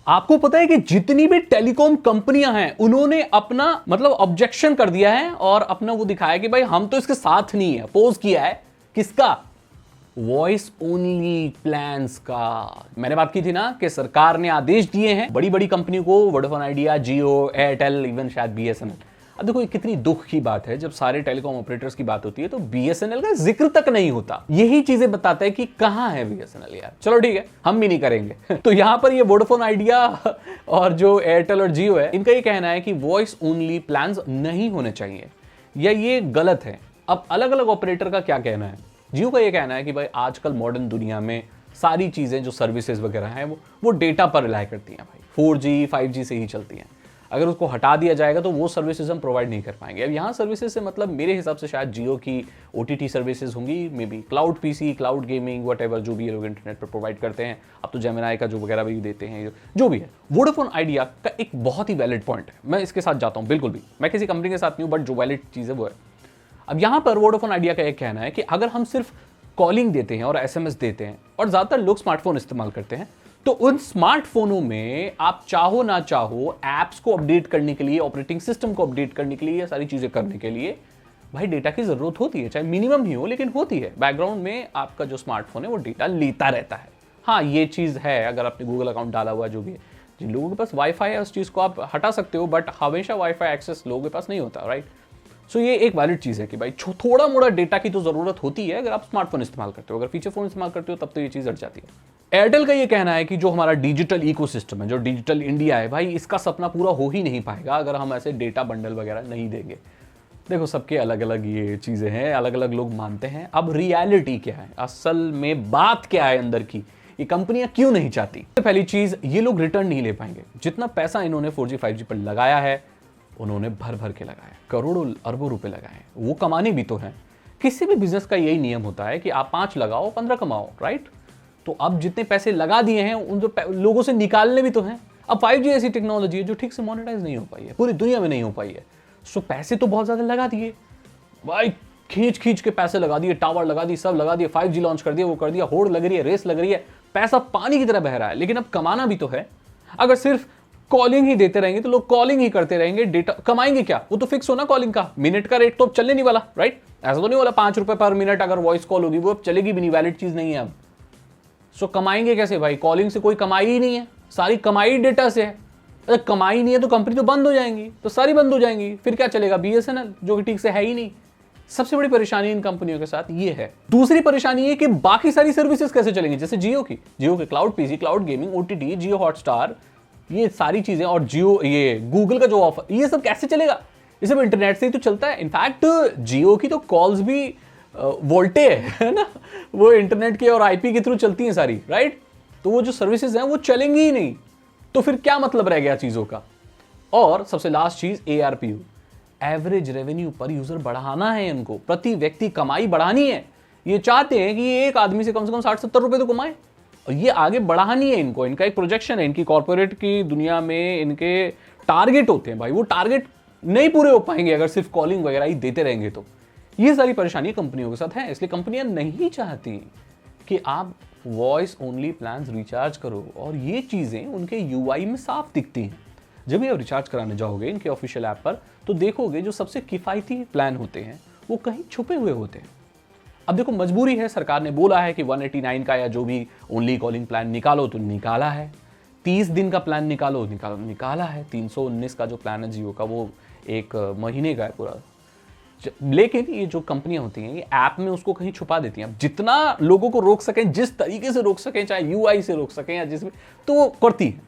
आपको पता है कि जितनी भी टेलीकॉम कंपनियां हैं उन्होंने अपना मतलब ऑब्जेक्शन कर दिया है और अपना वो दिखाया कि भाई हम तो इसके साथ नहीं है, अपोज किया है। किसका? वॉइस ओनली प्लान्स का। मैंने बात की थी ना कि सरकार ने आदेश दिए हैं बड़ी बड़ी कंपनियों को, वोडाफोन आइडिया, जियो, एयरटेल, इवन शायद बीएसएनएल। अब देखो ये कितनी दुख की बात है, जब सारे टेलीकॉम ऑपरेटर्स की बात होती है तो बीएसएनएल का जिक्र तक नहीं होता। यही चीजें बताता है कि कहां है बीएसएनएल यार। चलो ठीक है, हम भी नहीं करेंगे। तो यहां पर ये वोडाफोन आइडिया और जो एयरटेल और जियो है, इनका ये कहना है कि वॉइस ओनली प्लान्स नहीं होने चाहिए या ये गलत है। अब अलग अलग ऑपरेटर का क्या कहना है। जियो का ये कहना है कि भाई आजकल मॉडर्न दुनिया में सारी चीजें जो सर्विसेज वगैरह हैं वो डेटा पर रिलाय करती हैं भाई, 4G 5G से ही चलती हैं। अगर उसको हटा दिया जाएगा तो वो सर्विसेज हम प्रोवाइड नहीं कर पाएंगे। अब यहाँ सर्विसेज से मतलब मेरे हिसाब से शायद जियो की OTT सर्विसेज होंगी, may be cloud PC, cloud gaming, whatever जो भी ये लोग इंटरनेट पर प्रोवाइड करते हैं। अब तो जेमिनाई का जो वगैरह भी देते हैं, जो भी है। वोडाफोन आइडिया का एक बहुत ही वैलिड पॉइंट है, मैं इसके साथ जाता हूँ बिल्कुल भी, मैं किसी कंपनी के साथ नहीं हूँ, बट जो वैलिड चीज़ है वो है। अब यहाँ पर वोडाफोन आइडिया का एक कहना है कि अगर हम सिर्फ कॉलिंग देते हैं और SMS देते हैं, और ज़्यादातर लोग स्मार्टफोन इस्तेमाल करते हैं, तो उन स्मार्टफोनों में आप चाहो ना चाहो ऐप्स को अपडेट करने के लिए, ऑपरेटिंग सिस्टम को अपडेट करने के लिए, ये सारी चीज़ें करने के लिए भाई डेटा की ज़रूरत होती है, चाहे मिनिमम ही हो लेकिन होती है। बैकग्राउंड में आपका जो स्मार्टफोन है वो डेटा लेता रहता है। हाँ ये चीज़ है, अगर आपने गूगल अकाउंट डाला हुआ जो भी है, जिन लोगों के पास वाईफाई है उस चीज़ को आप हटा सकते हो, बट हमेशा वाईफाई एक्सेस लोगों के पास नहीं होता, राइट। सो ये एक वैलिड चीज़ है कि भाई थोड़ा मोड़ा डेटा की तो ज़रूरत होती है अगर आप स्मार्टफोन इस्तेमाल करते हो। अगर फीचर फोन इस्तेमाल करते हो तब तो ये चीज़ हट जाती है। एयरटेल का ये कहना है कि जो हमारा डिजिटल इकोसिस्टम है, जो डिजिटल इंडिया है भाई, इसका सपना पूरा हो ही नहीं पाएगा अगर हम ऐसे डेटा बंडल वगैरह नहीं देंगे। देखो सबके अलग अलग ये चीज़ें हैं, अलग अलग लोग मानते हैं। अब रियलिटी क्या है, असल में बात क्या है अंदर की, ये कंपनियां क्यों नहीं चाहती। पहली चीज़, ये लोग रिटर्न नहीं ले पाएंगे। जितना पैसा इन्होंने 4G 5G पर लगाया है उन्होंने भर भर के लगाया, करोड़ों अरबों रुपए लगाए, वो कमाने भी तो हैं। किसी भी बिजनेस का यही नियम होता है कि आप 5 लगाओ 15 कमाओ, राइट। तो अब जितने पैसे लगा दिए हैं उन लोगों से निकालने भी तो हैं। अब 5G ऐसी टेक्नोलॉजी है जो ठीक से मोनेटाइज नहीं हो पाई है, पूरी दुनिया में नहीं हो पाई है। सो पैसे तो बहुत ज्यादा लगा दिए भाई, खींच खींच के पैसे लगा दिए, टावर लगा दिए, सब लगा दिए, 5G लॉन्च कर दिया, वो कर दिया, होड़ लग रही है, रेस लग रही है, पैसा पानी की तरह बह रहा है, लेकिन अब कमाना भी तो है। अगर सिर्फ कॉलिंग ही देते रहेंगे तो लोग कॉलिंग ही करते रहेंगे, डेटा कमाएंगे क्या? वो तो फिक्स होना कॉलिंग का, मिनट का रेट तो अब चलने नहीं वाला, राइट। ऐसा तो नहीं वाला 5 रुपए पर मिनट अगर वॉइस कॉल होगी, वो अब चलेगी भी नहीं, वैलिड चीज नहीं है अब। सो कमाएंगे कैसे भाई? कॉलिंग से कोई कमाई ही नहीं है, सारी कमाई डेटा से है। अगर कमाई नहीं है तो कंपनी तो बंद हो जाएंगी, तो सारी बंद हो जाएंगी, फिर क्या चलेगा? BSNL जो कि ठीक से है ही नहीं। सबसे बड़ी परेशानी इन कंपनियों के साथ ये है। दूसरी परेशानी है कि बाकी सारी सर्विसेज कैसे चलेंगी, जैसे जियो के cloud PC, cloud gaming, OTT, जियो हॉटस्टार, ये सारी चीजें, और जियो ये गूगल का जो ऑफर, ये सब कैसे चलेगा? ये सब इंटरनेट से ही तो चलता है। इनफैक्ट जियो की तो कॉल्स भी वोल्टे है ना, वो इंटरनेट के और IP के थ्रू चलती हैं सारी, राइट। तो वो जो सर्विसेज हैं वो चलेंगी ही नहीं, तो फिर क्या मतलब रह गया चीजों का। और सबसे लास्ट चीज ARPU, एवरेज रेवेन्यू पर यूजर बढ़ाना है इनको, प्रति व्यक्ति कमाई बढ़ानी है। ये चाहते हैं कि एक आदमी से कम 60-70 रुपए तो कमाए, और ये आगे बढ़ानी है इनको। इनका एक प्रोजेक्शन है, इनकी कॉर्पोरेट की दुनिया में इनके टारगेट होते हैं भाई, वो टारगेट नहीं पूरे हो पाएंगे अगर सिर्फ कॉलिंग वगैरह ही देते रहेंगे तो। ये सारी परेशानी कंपनियों के साथ है, इसलिए कंपनियां नहीं चाहती कि आप वॉइस ओनली प्लान्स रिचार्ज करो, और ये चीजें उनके UI में साफ दिखती हैं। जब भी आप रिचार्ज कराने जाओगे इनके ऑफिशियल ऐप पर, तो देखोगे जो सबसे किफायती प्लान होते हैं वो कहीं छुपे हुए होते हैं। अब देखो मजबूरी है, सरकार ने बोला है कि 189 का या जो भी ओनली कॉलिंग प्लान निकालो, तो निकाला है। 30 दिन का प्लान निकाला है। 319 का जो प्लान है जियो का, वो 1 महीने का है पूरा। लेकिन ये जो कंपनियां होती हैं ये ऐप में उसको कहीं छुपा देती हैं। अब जितना लोगों को रोक सकें, जिस तरीके से रोक सकें, चाहे UI से रोक सकें या जिस भी, तो वो करती है।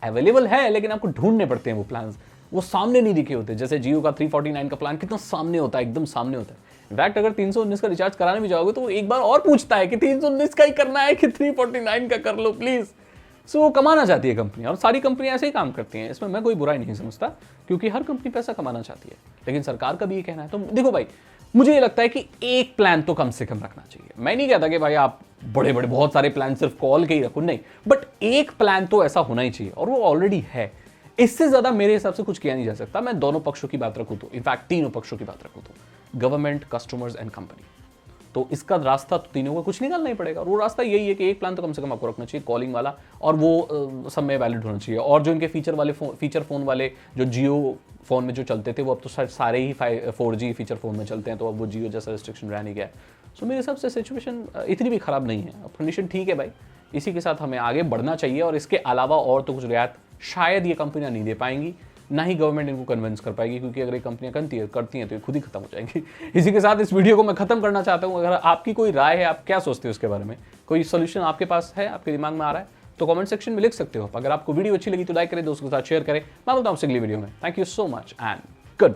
अवेलेबल है लेकिन आपको ढूंढने पड़ते हैं वो प्लान, वो सामने नहीं दिखे होते। जैसे जियो का 349 का प्लान कितना सामने होता है, एकदम सामने होता है। इनफैक्ट अगर 319 का रिचार्ज कराने भी जाओगे तो वो एक बार और पूछता है कि 319 का ही करना है कि 349 का कर लो प्लीज। सो वो कमाना चाहती है कंपनी, और सारी कंपनियां ऐसे ही काम करती हैं। इसमें मैं कोई बुराई नहीं समझता, क्योंकि हर कंपनी पैसा कमाना चाहती है। लेकिन सरकार का भी ये कहना है। तो देखो भाई, मुझे ये लगता है कि एक प्लान तो कम से कम रखना चाहिए। मैं नहीं कहता कि भाई आप बड़े बड़े बहुत सारे प्लान सिर्फ कॉल के ही रखो, नहीं, बट एक प्लान तो ऐसा होना ही चाहिए, और वो ऑलरेडी है। इससे ज्यादा मेरे हिसाब से कुछ किया नहीं जा सकता। मैं दोनों पक्षों की बात रखूं तो, इनफैक्ट तीनों पक्षों की बात रखूं तो, गवर्नमेंट, कस्टमर्स एंड कंपनी, तो इसका रास्ता तो तीनों को कुछ निकालना ही पड़ेगा, और वो रास्ता यही है कि एक प्लान तो कम से कम आपको रखना चाहिए कॉलिंग वाला, और वो सब में वैलिड होना चाहिए। और जो इनके फीचर फ़ोन वाले जो जियो फ़ोन में जो चलते थे वो अब तो सारे ही 4G फीचर फ़ोन में चलते हैं, तो अब वो जियो जैसा रिस्ट्रिक्शन रह नहीं गया। सो मेरे हिसाब से सिचुएशन इतनी भी ख़राब नहीं है, अब कंडीशन ठीक है भाई, इसी के साथ हमें आगे बढ़ना चाहिए। और इसके अलावा और तो कुछ रियायत शायद ये कंपनियां नहीं दे पाएंगी, ना ही गवर्नमेंट इनको कन्विंस कर पाएगी, क्योंकि अगर ये कंपनियां करती हैं तो ये खुद ही खत्म हो जाएंगी। इसी के साथ इस वीडियो को मैं खत्म करना चाहता हूं। अगर आपकी कोई राय है, आप क्या सोचते हो इसके बारे में, कोई सोल्यूशन आपके पास है, आपके दिमाग में आ रहा है, तो कमेंट सेक्शन में लिख सकते हो। अगर आपको वीडियो अच्छी लगी तो लाइक करें, दोस्तों के साथ शेयर करें। मैं बोलता हूं आपसे अगली वीडियो में। Thank you so much and good